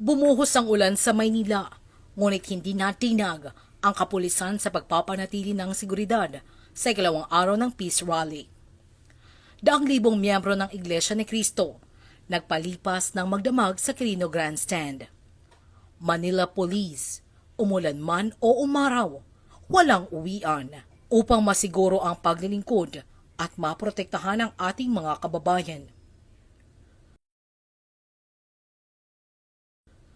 Bumuhos ang ulan sa Maynila, ngunit hindi natinag ang kapulisan sa pagpapanatili ng seguridad sa ikalawang araw ng Peace Rally. Daang libong miyembro ng Iglesia ni Cristo nagpalipas ng magdamag sa Quirino Grandstand. Manila Police, umulan man o umaraw, walang uwian upang masiguro ang paglilingkod at maprotektahan ang ating mga kababayan.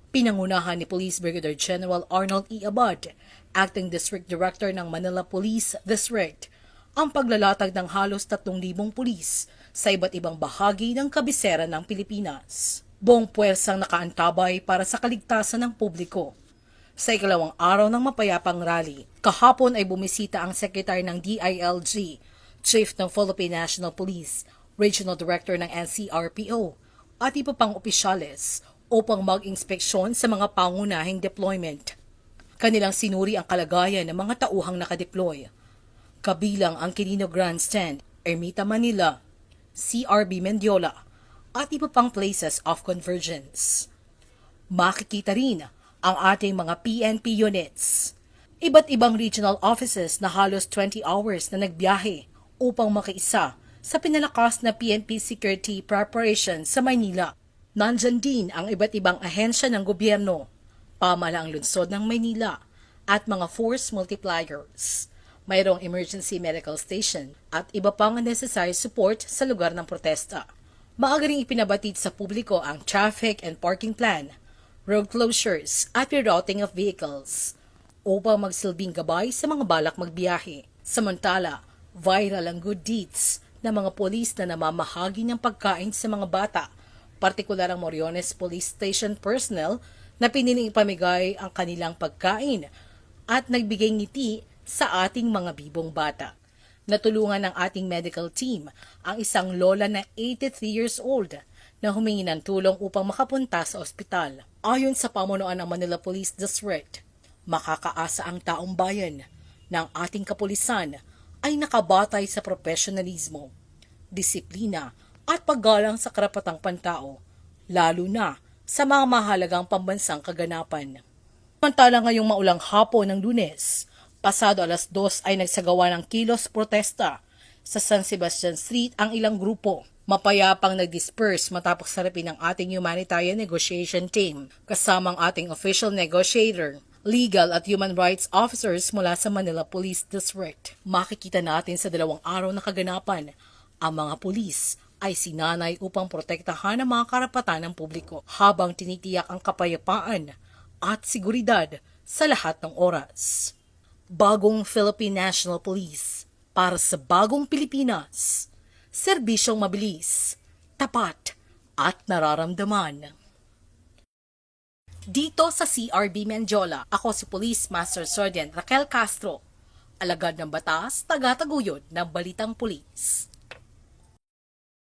Pinangunahan ni Police Brigadier General Arnold E. Abad, Acting District Director ng Manila Police District, ang paglalatag ng halos 3,000 pulis sa iba't ibang bahagi ng kabisera ng Pilipinas. Buong puwersang nakaantabay para sa kaligtasan ng publiko. Sa ikalawang araw ng mapayapang rally, kahapon ay bumisita ang Secretary ng DILG, Chief ng Philippine National Police, Regional Director ng NCRPO, at iba pang opisyales upang mag-inspeksyon sa mga pangunahing deployment. Kanilang sinuri ang kalagayan ng mga tauhang nakadeploy. Kabilang ang Quirino Grandstand, Ermita Manila, CRB Mendiola, at iba pang places of convergence. Makikita rin ang ating mga PNP units. Iba't ibang regional offices na halos 20 hours na nagbiyahe upang makiisa sa pinalakas na PNP security preparation sa Maynila. Nandyan din ang iba't ibang ahensya ng gobyerno, pamahalaang lungsod ng Maynila, at mga force multipliers. Mayroong emergency medical station at iba pang necessary support sa lugar ng protesta. Maaga ring ipinabatid sa publiko ang traffic and parking plan, road closures at rerouting of vehicles upang magsilbing gabay sa mga balak magbiyahe. Samantala, viral ang good deeds ng mga polis na namamahagi ng pagkain sa mga bata, partikular ang Moriones Police Station personnel na piniling ipamigay ang kanilang pagkain at nagbigay ngiti sa ating mga bibong bata. Natulungan ng ating medical team ang isang lola na 83 years old na humingi ng tulong upang makapunta sa ospital. Ayon sa pamunuan ng Manila Police District, makakaasa ang taong bayan ng ating kapulisan ay nakabatay sa profesionalismo, disiplina at paggalang sa karapatang pantao, lalo na sa mga mahalagang pambansang kaganapan. Samantala ngayong maulang hapon ng Lunes, pasado 2:00 ay nagsagawa ng kilos protesta sa San Sebastian Street ang ilang grupo. Mapayapang nag-disperse matapos harapin ng ating humanitarian negotiation team, kasamang ating official negotiator, legal at human rights officers mula sa Manila Police District. Makikita natin sa 2 araw na kaganapan, ang mga pulis ay sinanay upang protektahan ang mga karapatan ng publiko habang tinitiyak ang kapayapaan at seguridad sa lahat ng oras. Bagong Philippine National Police para sa bagong Pilipinas. Serbisyong mabilis, tapat at nararamdaman. Dito sa CRB Mendiola, ako si Police Master Sergeant Raquel Castro, alagad ng batas, taga-taguyod ng Balitang Pulis.